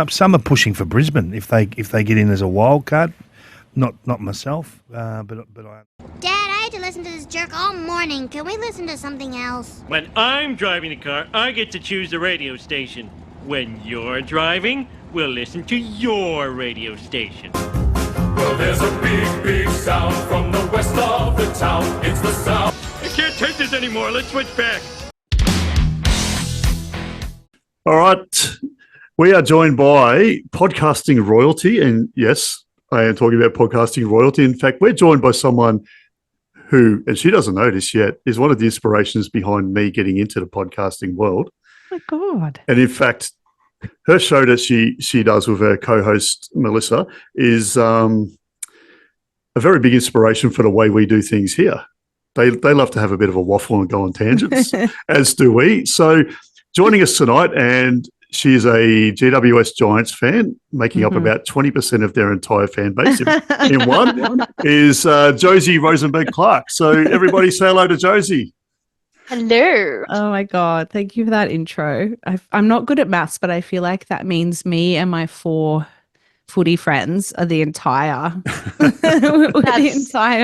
Some are pushing for Brisbane if they get in as a wild card. Not myself, but I. Dad, I had to listen to this jerk all morning. Can we listen to something else? When I'm driving the car, I get to choose the radio station. When you're driving, we'll listen to your radio station. Well, there's a big, big sound from the west of the town. It's the sound. I can't take this anymore. Let's switch back. All right. We are joined by podcasting royalty. And yes, I am talking about podcasting royalty. In fact, we're joined by someone who, and she doesn't know this yet, is one of the inspirations behind me getting into the podcasting world. Oh, my God. And in fact, her show that she does with her co-host, Melissa, is a very big inspiration for the way we do things here. They love to have a bit of a waffle and go on tangents, as do we. So joining us tonight, and she is a GWS Giants fan, making up about 20% of their entire fan base in one, is Josie Rozenberg-Clarke. So everybody say hello to Josie. Hello. Oh, my God. Thank you for that intro. I'm not good at maths, but I feel like that means me and my 4 footy friends are the entire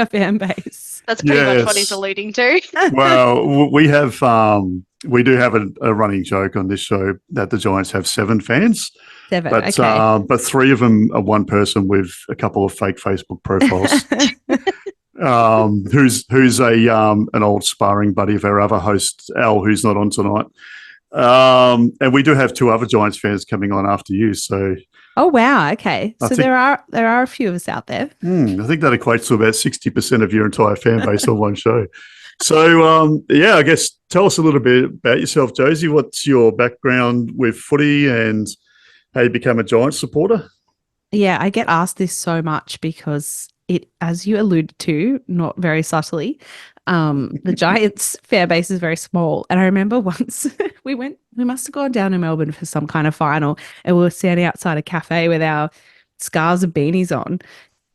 fan base. That's pretty much what he's alluding to. Well, we do have a running joke on this show that the Giants have 7 fans. 7, but, okay. But 3 of them are one person with a couple of fake Facebook profiles. Who's an old sparring buddy of our other host, Al, who's not on tonight. And we do have 2 other Giants fans coming on after you. So, oh wow, okay. So there are a few of us out there. I think that equates to about 60% of your entire fan base on one show. So, I guess tell us a little bit about yourself, Josie. What's your background with footy and how you became a Giants supporter? Yeah, I get asked this so much because it, as you alluded to, not very subtly, the Giants fan base is very small. And I remember once we must have gone down to Melbourne for some kind of final, and we were standing outside a cafe with our scarves and beanies on,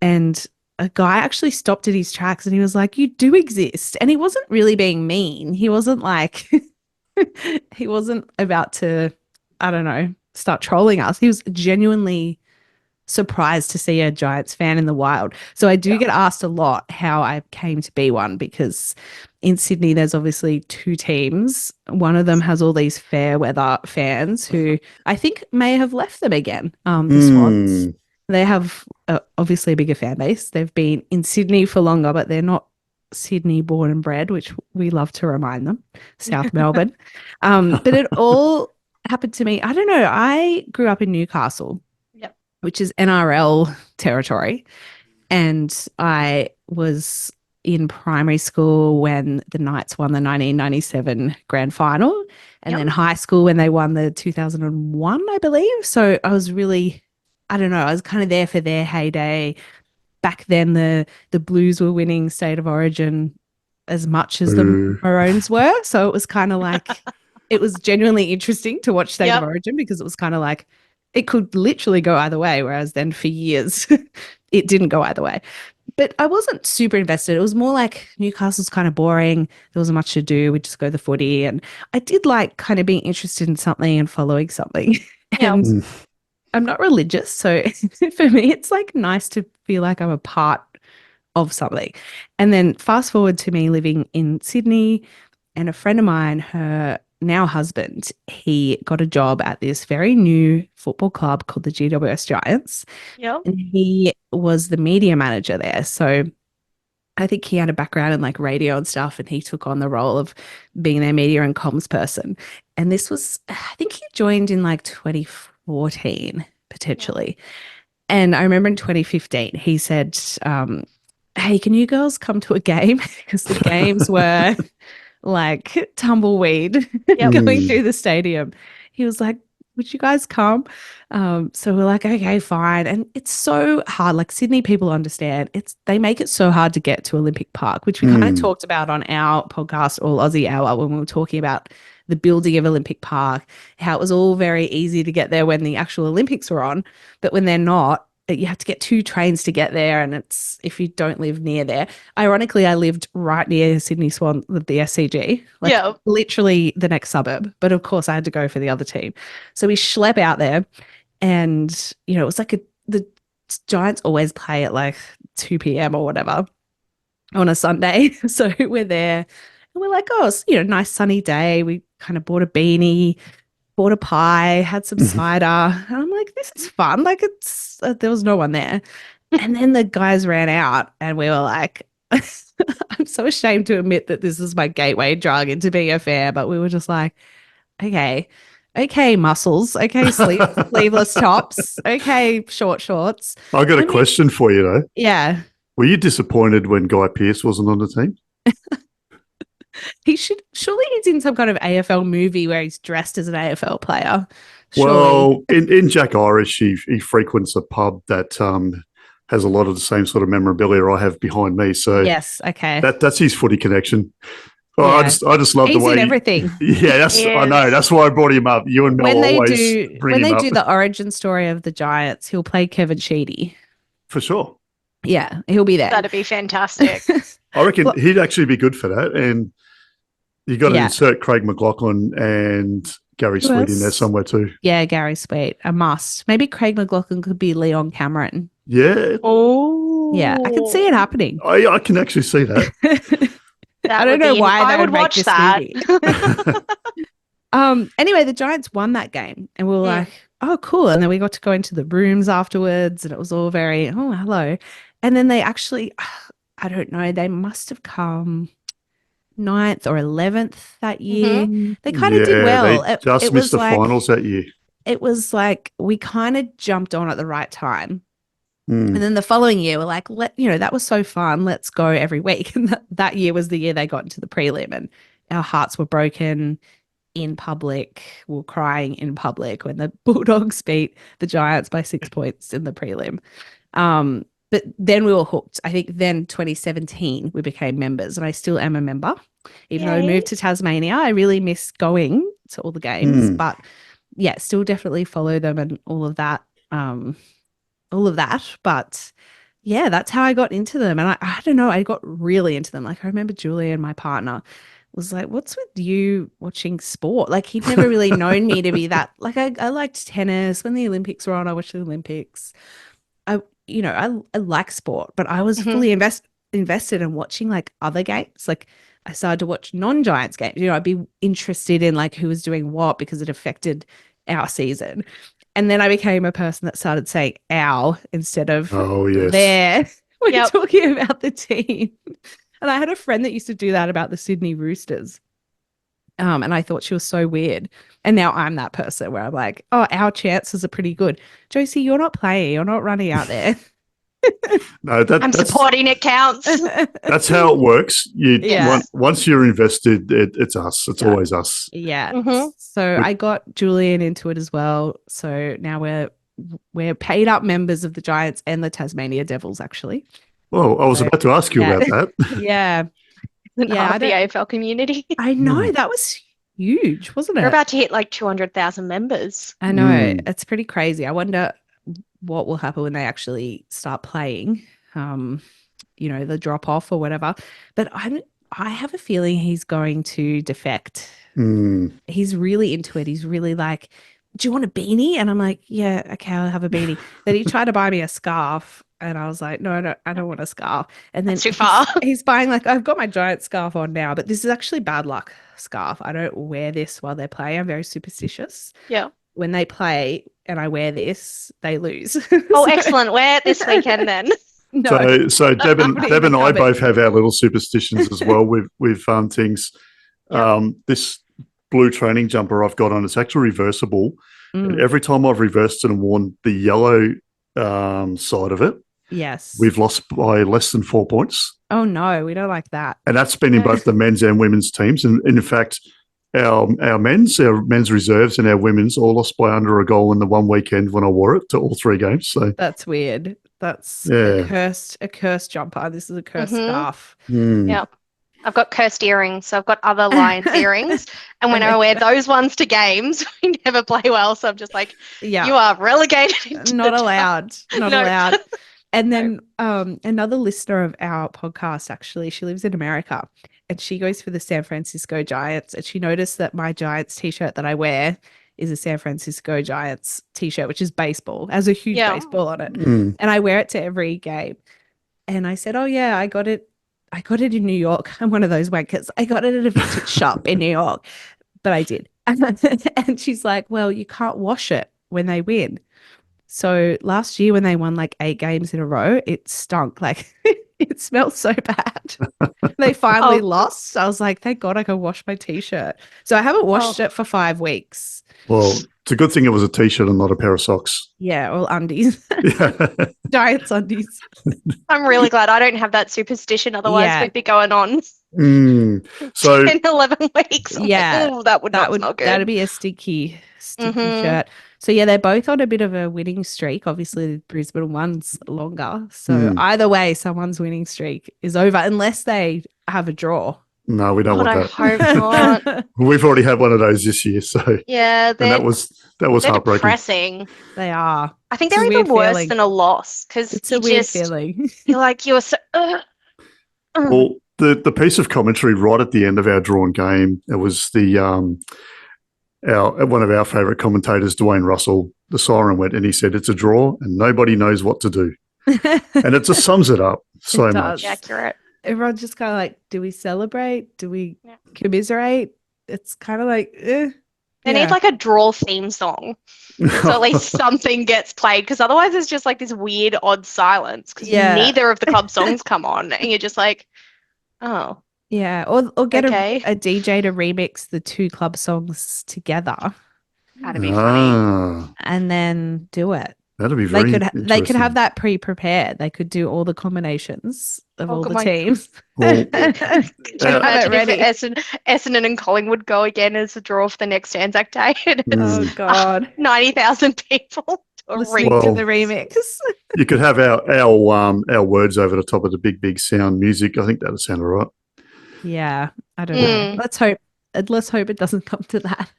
and a guy actually stopped at his tracks and he was like, "You do exist." And he wasn't really being mean. He wasn't like, he wasn't about to, I don't know, start trolling us. He was genuinely surprised to see a Giants fan in the wild. So I do get asked a lot how I came to be one, because in Sydney there's obviously 2 teams. One of them has all these fair weather fans who I think may have left them again, the Swans. They have obviously a bigger fan base. They've been in Sydney for longer, but they're not Sydney born and bred, which we love to remind them, South Melbourne. But it all happened to me. I don't know. I grew up in Newcastle, which is NRL territory. And I was in primary school when the Knights won the 1997 grand final, and then high school when they won the 2001, I believe. So I was really, I don't know, I was kind of there for their heyday. Back then, the Blues were winning State of Origin as much as the Maroons were. So it was kind of like, it was genuinely interesting to watch State of Origin, because it was kind of like, it could literally go either way, whereas then for years it didn't go either way. But I wasn't super invested. It was more like Newcastle's kind of boring. There wasn't much to do. We'd just go to the footy. And I did like kind of being interested in something and following something. And I'm not religious. So for me, it's like nice to feel like I'm a part of something. And then fast forward to me living in Sydney, and a friend of mine, her now husband, he got a job at this very new football club called the GWS Giants. And he was the media manager there. So I think he had a background in like radio and stuff, and he took on the role of being their media and comms person. And this was, I think he joined in like 2014, potentially. And I remember in 2015, he said, "Hey, can you girls come to a game?" Because the games were like tumbleweed going through the stadium. He was like, "Would you guys come?" So we're like, okay, fine. And it's so hard. Like Sydney people understand, they make it so hard to get to Olympic Park, which we kind of talked about on our podcast, All Aussie Hour, when we were talking about the building of Olympic Park, how it was all very easy to get there when the actual Olympics were on. But when they're not, you have to get 2 trains to get there, and it's, if you don't live near there. Ironically, I lived right near Sydney Swan, the SCG, literally the next suburb. But of course, I had to go for the other team. So we schlep out there, And, it was like the Giants always play at like 2 p.m. or whatever on a Sunday. So we're there and we're like, oh, it's, nice sunny day. We kind of bought a beanie, bought a pie, had some cider. And I'm like, this is fun. Like there was no one there. And then the guys ran out and we were like, I'm so ashamed to admit that this is my gateway drug into being a fan, but we were just like, okay, muscles, okay, sleeveless tops, okay, short shorts. I got a question for you though. Yeah. Were you disappointed when Guy Pearce wasn't on the team? Surely he's in some kind of AFL movie where he's dressed as an AFL player. Surely. Well, in Jack Irish, he frequents a pub that has a lot of the same sort of memorabilia I have behind me. So yes, okay. That's his footy connection. Oh, Yeah. I just love He's the way in everything. Yeah, I know. That's why I brought him up. You and Mel when they always do bring when him they up. do the origin story of the Giants, he'll play Kevin Sheedy. For sure. Yeah, he'll be there. That'd be fantastic. I reckon he'd actually be good for that. And you got to insert Craig McLaughlin and Gary Sweet in there somewhere too. Yeah, Gary Sweet, a must. Maybe Craig McLaughlin could be Leon Cameron. Yeah. Oh, yeah, I can see it happening. I can actually see that. I don't know why I would make watch this that. movie. Anyway, the Giants won that game, and we were like, "Oh, cool!" And then we got to go into the rooms afterwards, and it was all very, "Oh, hello." And then they actually, I don't know, they must have come 9th or 11th that year. They kind of did well. They just missed the finals that year. It was like we kind of jumped on at the right time. And then the following year, we're like, that was so fun. Let's go every week. And that year was the year they got into the prelim, and our hearts were broken in public. We were crying in public when the Bulldogs beat the Giants by 6 points in the prelim. But then we were hooked. I think then 2017, we became members, and I still am a member. Even though I moved to Tasmania, I really miss going to all the games. But yeah, still definitely follow them and all of that. But yeah, that's how I got into them. And I don't know, I got really into them. Like I remember Julian, my partner, was like, what's with you watching sport? Like he'd never really known me to be that. Like I liked tennis. When the Olympics were on, I watched the Olympics. I like sport, but I was fully invested in watching like other games. Like I started to watch non-Giants games. I'd be interested in like who was doing what because it affected our season. And then I became a person that started saying "our" instead of "their" when talking about the team. And I had a friend that used to do that about the Sydney Roosters. And I thought she was so weird. And now I'm that person where I'm like, oh, our chances are pretty good. Josie, you're not playing. You're not running out there. No, I'm supporting it counts. That's how it works. Once you're invested, it's us. It's always us. Yeah. So I got Julian into it as well. So now we're paid up members of the Giants and the Tasmania Devils, actually. Well, I was about to ask you about that. Yeah. The AFL community. I know, that was huge, wasn't it? We're about to hit like 200,000 members. I know. It's pretty crazy. I wonder what will happen when they actually start playing, the drop off or whatever. But I have a feeling he's going to defect. He's really into it. He's really like, do you want a beanie? And I'm like, yeah, okay, I'll have a beanie. Then he tried to buy me a scarf. And I was like, no, I don't want a scarf. And then that's too far. He's buying like, I've got my Giant scarf on now, but this is actually bad luck scarf. I don't wear this while they play. I'm very superstitious. Yeah. When they play and I wear this, they lose. Oh, excellent. Wear it this weekend then. No. So Deb and I both have our little superstitions as well with things. This blue training jumper I've got on, it's actually reversible. And every time I've reversed it and worn the yellow side of it, we've lost by less than 4 points. Oh no, we don't like that. And that's been in both the men's and women's teams. And in fact, our men's reserves and our women's all lost by under a goal in the one weekend when I wore it to all 3 games. So that's weird. That's a cursed jumper. This is a cursed scarf. Yeah. I've got cursed earrings, so I've got other Lions earrings. And when I wear those ones to games, we never play well. So I'm just like, you are relegated. Not allowed. Not allowed. And then another listener of our podcast, actually, she lives in America and she goes for the San Francisco Giants. And she noticed that my Giants t-shirt that I wear is a San Francisco Giants t-shirt, which is baseball, has a huge Yeah. baseball on it. Mm. And I wear it to every game. And I said, oh yeah, I got it in New York. I'm one of those wankers. I got it at a vintage shop in New York, but I did. And she's like, well, you can't wash it when they win. So last year when they won like 8 games in a row, it stunk. Like it smelled so bad. They finally lost. I was like, thank God I can wash my t-shirt. So I haven't washed it for 5 weeks. Well, it's a good thing it was a t-shirt and not a pair of socks. Yeah, or undies. Yeah. Giants undies. I'm really glad I don't have that superstition. Otherwise, we'd be going on So 10, 11 weeks. Yeah, Like, that would smell good. That'd be a sticky shirt. So yeah, they're both on a bit of a winning streak. Obviously, Brisbane one's longer. So either way, someone's winning streak is over unless they have a draw. No, we don't want that. I hope not. We've already had one of those this year, so Yeah, and that was heartbreaking. Depressing. They are. I think It's they're a even weird worse feeling. than a loss because It's a weird feeling. You're like you're so. Well, the piece of commentary right at the end of our drawn game, it was the one of our favourite commentators, Dwayne Russell. The siren went and he said, "It's a draw, and nobody knows what to do." And it just sums it up so It much. does. Accurate. Everyone's just kind of like, do we celebrate? Do we commiserate? It's kind of like, They need like a draw theme song. So at least something gets played because otherwise it's just like this weird odd silence because neither of the club songs come on and you're just like, oh. Yeah, or get Okay. a DJ to remix the 2 club songs together That'd be funny. Ah, and then do it. that'd be They very could they could interesting. have that pre-prepared. They could do all the combinations of all the my- teams. Well, Can you Have it imagine ready. if Essendon and Collingwood go again as a draw for the next Anzac Day? And Oh it's God, 90,000 people to listening ring. to Well, the remix. you could have our words over the top of the big sound music. I think that'd sound all right. Yeah, I don't know. Let's hope it doesn't come to that.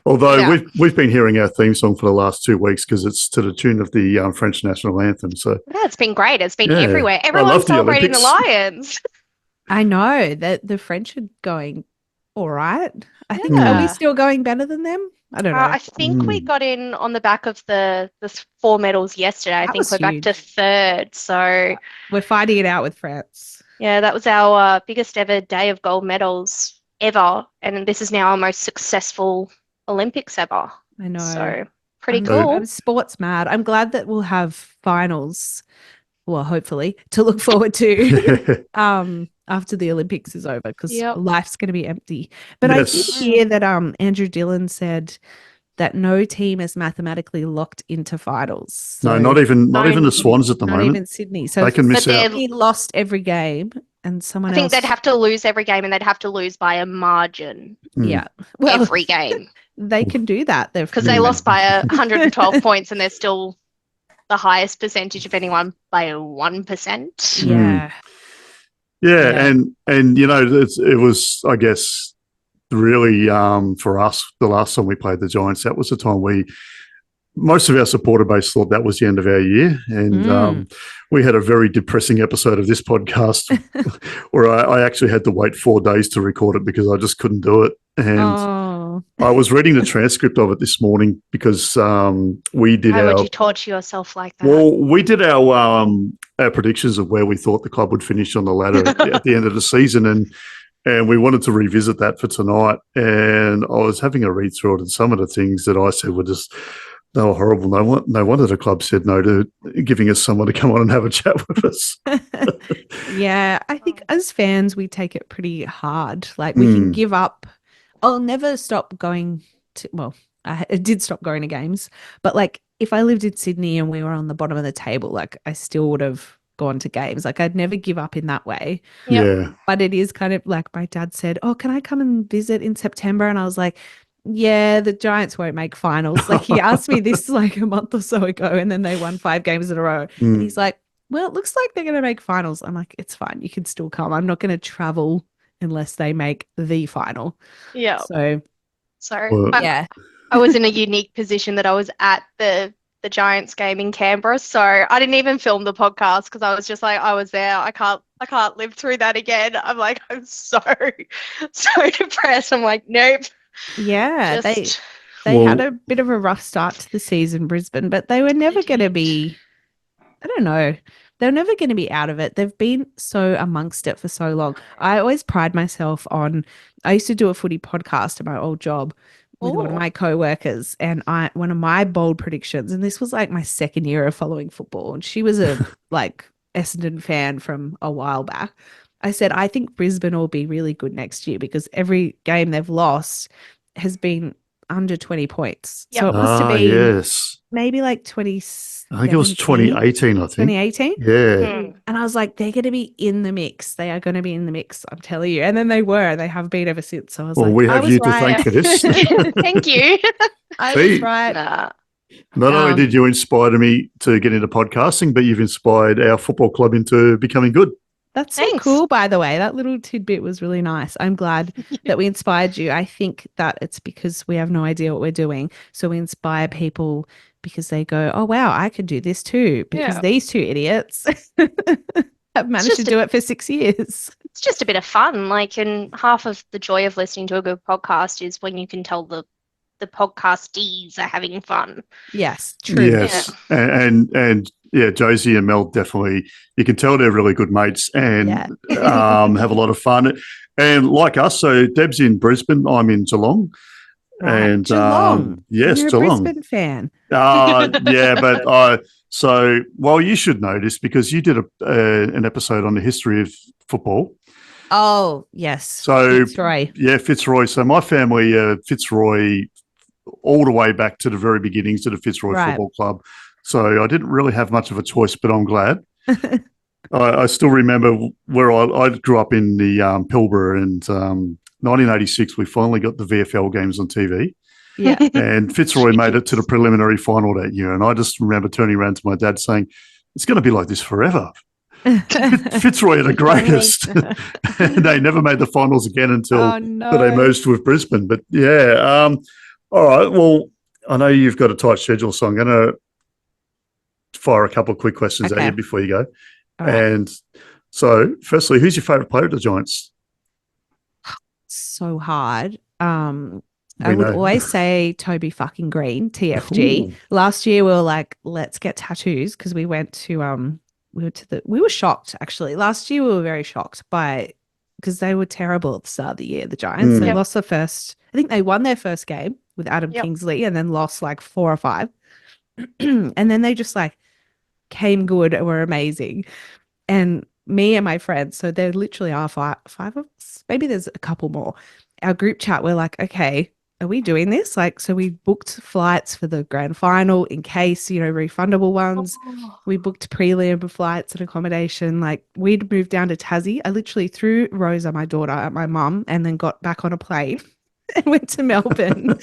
Although we've been hearing our theme song for the last 2 weeks because it's to the tune of the French national anthem. So Yeah, it's been great. It's been Yeah. everywhere. I Everyone's love the celebrating the Olympics. Lions. I know that the French are going all right. I think are we Yeah. still going better than them? I don't know. I think we got in on the back of the 4 medals yesterday. I That think was we're back to huge. 3rd. So We're fighting it out with France. yeah, that was our biggest ever day of gold medals ever, and this is now our most successful Olympics ever. I know. So pretty I'm, cool. I'm sports mad. I'm glad that we'll have finals. Well, hopefully to look forward to after the Olympics is over because Yep. life's going to be empty. But Yes. I did hear that Andrew Dillon said that no team is mathematically locked into finals. no, So not even the Swans at the not moment. even Sydney. So They can miss But out. they're- he lost every game and someone I think else. they'd have to lose every game, and they'd have to lose by a margin Yeah. Well, every game they can do that. because they lost by 112 points, and they're still the highest percentage of anyone by 1%. Yeah. Yeah, and you know it was, I guess, really for us the last time we played the Giants. That was the time most of our supporter base thought that was the end of our year, and we had a very depressing episode of this podcast where I actually had to wait 4 days to record it because I just couldn't do it. And I was reading the transcript of it this morning because we did Why our would you torture yourself like that? well, we did our predictions of where we thought the club would finish on the ladder at the end of the season, and we wanted to revisit that for tonight. And I was having a read through it, and some of the things that I said were just they were horrible. No wonder the club said no to giving us someone to come on and have a chat with us. Yeah, I think as fans we take it pretty hard. Like we can give up. I'll never stop going to. Well, I did stop going to games, but like if I lived in Sydney and we were on the bottom of the table, like I still would have gone to games. Like I'd never give up in that way. Yep. Yeah. But it is kind of like my dad said, "Oh, can I come and visit in September?" And I was like, yeah, the Giants won't make finals. Like he asked me this like a month or so ago, and then they won 5 games in a row. And he's like, well, it looks like they're going to make finals. I'm like, it's fine. You can still come. I'm not going to travel unless they make the final. Yeah. So, Well, yeah. I was in a unique position that I was at the Giants game in Canberra, so I didn't even film the podcast because I was just like, I was there. I can't live through that again. I'm like, I'm so depressed. I'm like, nope. Yeah. Just They had Well- a bit of a rough start to the season, Brisbane, but they were never going to be, I don't know, they're never going to be out of it. They've been so amongst it for so long. I always pride myself on, I used to do a footy podcast at my old job with one of Ooh. my co-workers, and one of my bold predictions, and this was like my second year of following football, and she was a like Essendon fan from a while back. I said, I think Brisbane will be really good next year because every game they've lost has been under 20 points. So it must have been yes. maybe like I think it was 2018, I think. 2018. Yeah. And I was like, they're going to be in the mix. They are going to be in the mix, I'm telling you. And then they were. They have been ever since. So I was Well, like, we I have was you to right. thank for this. Thank you. I See? was right. Nah. Not only did you inspire me to get into podcasting, but you've inspired our football club into becoming good. That's so Thanks. cool, by the way. That little tidbit was really nice. I'm glad that we inspired you. I think that it's because we have no idea what we're doing. So we inspire people because they go, oh, wow, I could do this too. Because Yeah. these two idiots have managed to just do it for 6 years. It's just a bit of fun. Like, and half of the joy of listening to a good podcast is when you can tell the podcastees are having fun. Yes, true. Yes. And yeah, Josie and Mel definitely, you can tell they're really good mates and have a lot of fun. And like us, so Deb's in Brisbane, I'm in Geelong. Right. And Geelong. yes, You're a Geelong. Brisbane fan. Yeah, but well, you should know this because you did an episode on the history of football. Oh, yes. So Fitzroy. Yeah, Fitzroy. So my family, Fitzroy, all the way back to the very beginnings of the Fitzroy Football Club. So I didn't really have much of a choice, but I'm glad. I still remember where I grew up in the Pilbara, and 1986 we finally got the VFL games on TV. Yeah. And Fitzroy made it to the preliminary final that year. And I just remember turning around to my dad saying, it's going to be like this forever. Fitzroy are the greatest. And they never made the finals again until they merged with Brisbane. But yeah, all right. Well, I know you've got a tight schedule, so I'm going to fire a couple of quick questions at you before you go. And so, firstly, who's your favourite player at the Giants? So hard. I would always say Toby fucking Green, TFG. Ooh. Last year we were like, let's get tattoos because we went to we were shocked actually. Last year we were very shocked because they were terrible at the start of the year, the Giants. They lost I think they won their first game with Adam Kingsley and then lost like 4 or 5. And then they just like came good and were amazing. And me and my friends, so there literally are five of us, maybe there's a couple more. Our group chat, we're like, okay, are we doing this? Like, so we booked flights for the grand final in case, refundable ones. We booked prelim flights and accommodation. Like, we'd moved down to Tassie. I literally threw Rosa, my daughter, at my mum and then got back on a plane and went to Melbourne.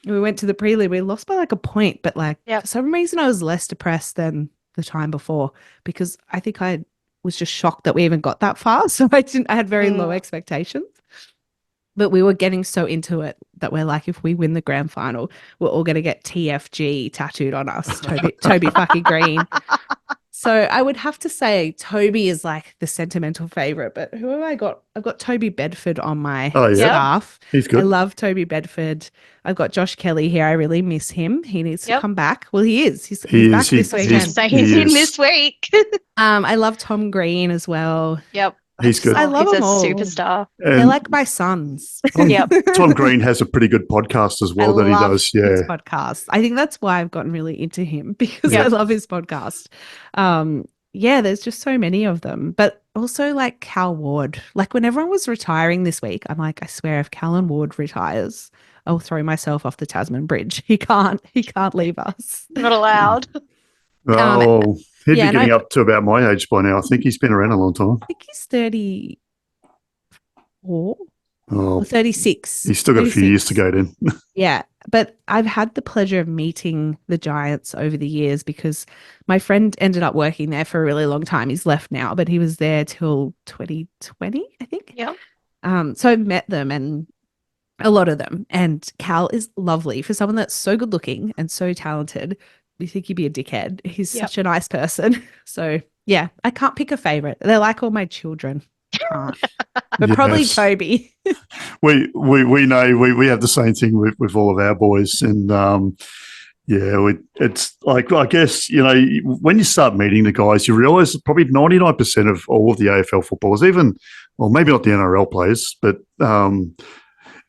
We went to the prelim. We lost by like a point, but for some reason I was less depressed than the time before because I think I was just shocked that we even got that far. So I had very low expectations. But we were getting so into it that we're like, if we win the grand final, we're all going to get TFG tattooed on us, Toby fucking Green. So I would have to say Toby is like the sentimental favorite. But who have I got? I've got Toby Bedford on my staff. He's good. I love Toby Bedford. I've got Josh Kelly here. I really miss him. He needs to come back. Well, he is. He's back this weekend. He's in this week. I love Tom Green as well. Yep. He's good. I love He's them all. Superstar. They're like my sons. Tom Green has a pretty good podcast as well that he does. Yeah. His podcast. I think that's why I've gotten really into him because I love his podcast. There's just so many of them. But also like Cal Ward. Like when everyone was retiring this week, I'm like, I swear if Callan Ward retires, I'll throw myself off the Tasman Bridge. He can't leave us. Not allowed. Oh, he'd be getting up to about my age by now. I think he's been around a long time. I think he's 34 or 36. He's still got 36. A few years to go then. Yeah, but I've had the pleasure of meeting the Giants over the years because my friend ended up working there for a really long time. He's left now, but he was there till 2020, I think. Yeah. So I've met them and a lot of them. And Cal is lovely for someone that's so good looking and so talented. You think he'd be a dickhead. He's such a nice person. So, yeah, I can't pick a favorite. They're like all my children. can't. But probably Yes. Toby. We know we have the same thing with all of our boys, and it's like, I guess, when you start meeting the guys, you realise that probably 99% of all of the AFL footballers, even, well, maybe not the NRL players, but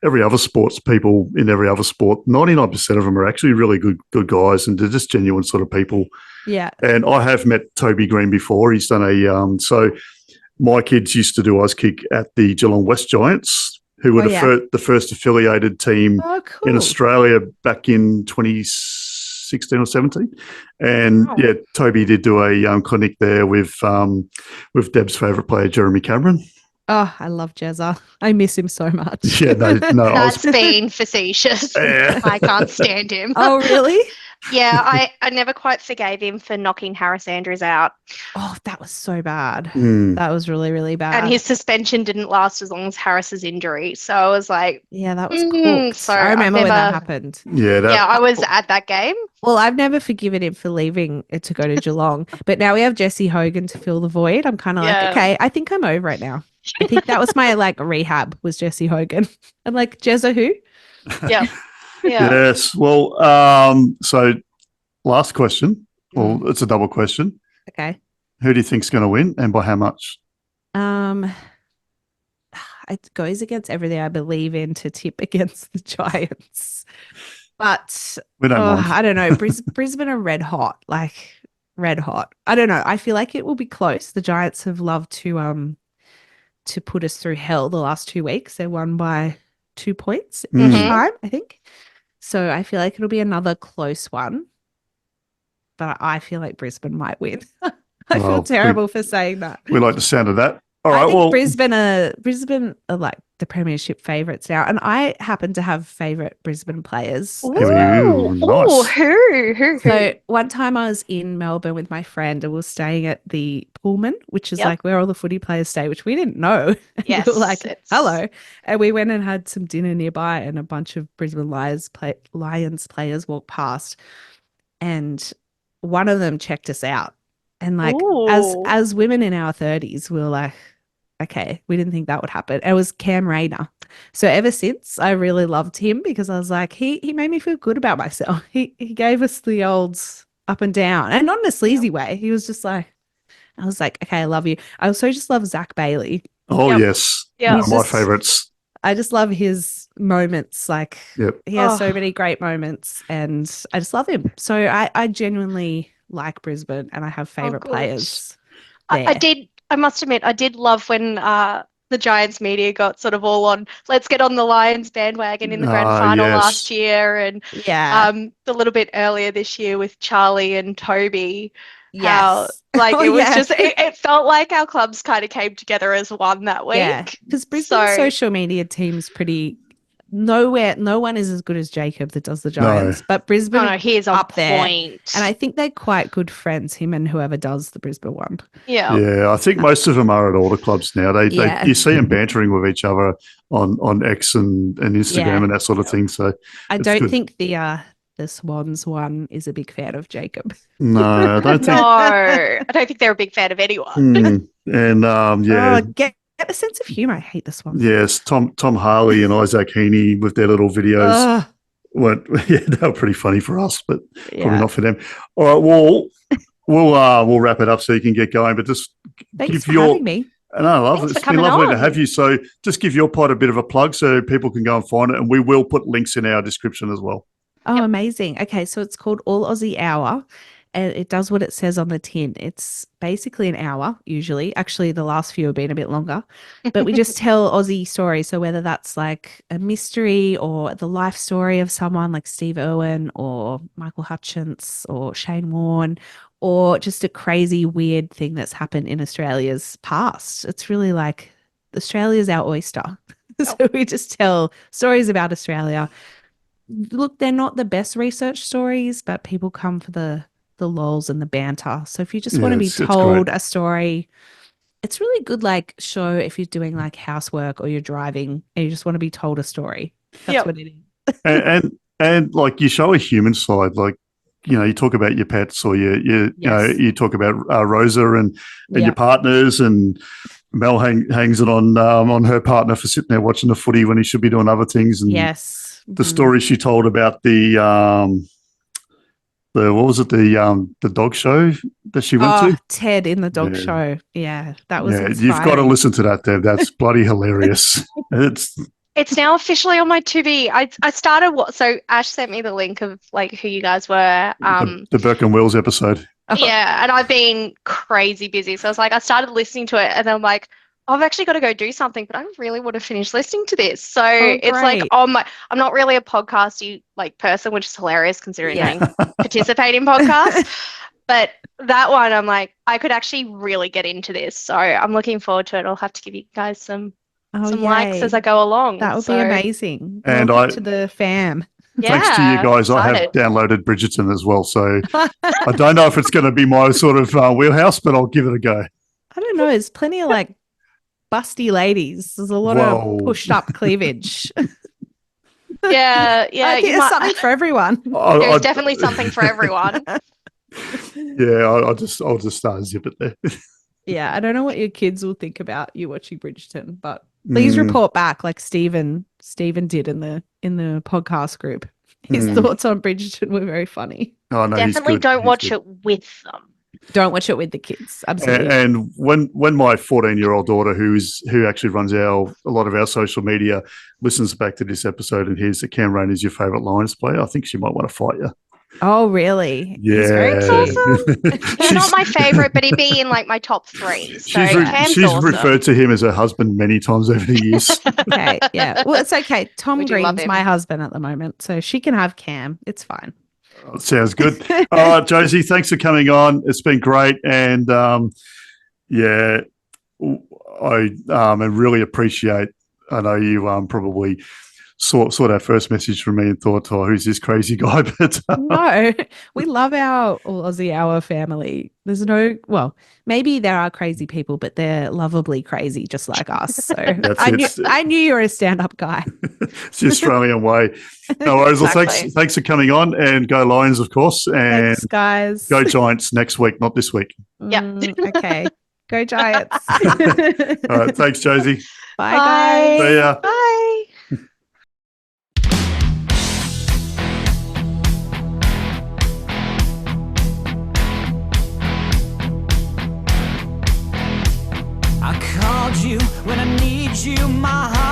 every other sports people in every other sport, 99% of them are actually really good guys, and they're just genuine sort of people. Yeah. And I have met Toby Green before. He's done so my kids used to do ice kick at the Geelong West Giants, who were the first affiliated team in Australia back in 2016 or 17. And Toby did do a clinic there with Deb's favourite player, Jeremy Cameron. Oh, I love Jezza. I miss him so much. Yeah, no, That's being facetious. Yeah. I can't stand him. Oh, really? Yeah, I never quite forgave him for knocking Harris Andrews out. Oh, that was so bad. Mm. That was really, really bad. And his suspension didn't last as long as Harris's injury. So I was like, yeah, that was cooked. So I remember when that happened. Yeah, I was at that game. Well, I've never forgiven him for leaving it to go to Geelong, but now we have Jesse Hogan to fill the void. I'm kind of like, okay, I think I'm over it now. I think that was my rehab, was Jesse Hogan. I'm like, Jezza who? Yeah. Yes. Well, so last question. Well, it's a double question. Okay. Who do you think's going to win, and by how much? It goes against everything I believe in to tip against the Giants. But We don't mind. I don't know. Brisbane are red hot. Red hot. I don't know. I feel like it will be close. The Giants have loved to put us through hell the last 2 weeks. They won by 2 points each time, I think. So I feel like it'll be another close one. But I feel like Brisbane might win. I feel terrible for saying that. We like the sound of that. All I right. think Well, Brisbane are like the premiership favourites now, and I happen to have favourite Brisbane players. Ooh, Oh, nice. who? So one time I was in Melbourne with my friend, and we were staying at the Pullman, which is like where all the footy players stay, which we didn't know. Yes, we were like, hello. And we went and had some dinner nearby, and a bunch of Brisbane Lions players walked past, and one of them checked us out. And as women in our 30s, we were like, okay, we didn't think that would happen. It was Cam Rayner. So ever since, I really loved him because I was like, he made me feel good about myself. He gave us the old up and down, and not in a sleazy way. He was just like, I was like, okay, I love you. I also just love Zach Bailey. Oh, yes. Yeah. My favourites. I just love his moments. He has so many great moments, and I just love him. So I genuinely like Brisbane, and I have favourite players there. I must admit, I did love when the Giants media got sort of all on, let's get on the Lions bandwagon in the grand final last year, and a little bit earlier this year with Charlie and Toby. Yes. It was just, it felt like our clubs kind of came together as one that week. Yeah, because Brisbane's social media team's pretty... No one is as good as Jacob that does the Giants, but Brisbane he's up there. Point. And I think they're quite good friends, him and whoever does the Brisbane one. Yeah. Yeah, I think most of them are at all the clubs now. You see them bantering with each other on X and Instagram and that sort of thing. So I don't think the Swans one is a big fan of Jacob. No, I don't think. No, I don't think they're a big fan of anyone. Get a sense of humour. I hate this one. Yes, Tom Harley and Isaac Heaney with their little videos. They were pretty funny for us, but probably not for them. All right, we'll wrap it up so you can get going. But just thanks for having me. And I love it. It's been lovely to have you. So just give your pod a bit of a plug so people can go and find it, and we will put links in our description as well. Oh, amazing. Okay, so it's called All Aussie Hour. And it does what it says on the tin. It's basically an hour, usually. Actually, the last few have been a bit longer. But we just tell Aussie stories. So whether that's like a mystery or the life story of someone like Steve Irwin or Michael Hutchence or Shane Warne, or just a crazy, weird thing that's happened in Australia's past. It's really like Australia's our oyster. So we just tell stories about Australia. Look, they're not the best research stories, but people come for the lols and the banter. So if you just want to be told a story, it's really good show if you're doing housework or you're driving and you just want to be told a story. That's what it is. and you show a human side. you talk about your pets or Yes. you talk about Rosa and Yeah. your partners, and Mel hangs it on her partner for sitting there watching the footy when he should be doing other things. And Yes. the story she told about the what was it, the dog show that she went to? Ted in the dog Yeah. show. Yeah, that was Yeah, inspiring. you've got to listen to that, Deb. That's bloody hilarious. It's now officially on my to-be. I started so Ash sent me the link of like who you guys were. The Burke and Wills episode. Yeah, and I've been crazy busy. So I was like, I started listening to it and then I'm like, I've actually got to go do something, but I really want to finish listening to this. So it's like, great. I'm not really a podcasty like person, which is hilarious considering I participate in podcasts. But that one, I'm like, I could actually really get into this. So I'm looking forward to it. I'll have to give you guys some likes as I go along. That would be amazing. And Welcome to the fam. Thanks to you guys, I have downloaded Bridgerton as well. So I don't know if it's going to be my sort of wheelhouse, but I'll give it a go. I don't know. There's plenty of like busty ladies. There's a lot of pushed up cleavage. Yeah. I think there's something for everyone. There's definitely something for everyone. Yeah, I'll just zip it there. Yeah, I don't know what your kids will think about you watching Bridgerton, but please report back like Stephen did in the podcast group. His thoughts on Bridgerton were very funny. Oh no, definitely don't watch it with them. Don't watch it with the kids. Absolutely. And when my 14-year-old daughter, who actually runs a lot of our social media, listens back to this episode and hears that Cam Rain is your favourite Lions player, I think she might want to fight you. Oh, really? Yeah. He's very cute. Awesome. He's not my favorite, but he'd be in like my top 3. So she's awesome. referred to him as her husband many times over the years. Okay, yeah. Well, it's okay. Tom We do love Green's him. my husband at the moment, so she can have Cam. It's fine. Sounds good. All right, Josie, thanks for coming on. It's been great. And I really appreciate, I know you probably saw that first message from me and thought, oh, who's this crazy guy? But No, we love our Aussie Hour family. There's maybe there are crazy people, but they're lovably crazy, just like us. So I knew you were a stand-up guy. It's the Australian way. No worries. Exactly. Well, thanks for coming on, and go Lions, of course, and Thanks, guys. go Giants next week, not this week. Yeah. Okay. Go Giants. All right. Thanks, Josie. Bye, guys. See ya. Bye. I called you when I need you, my heart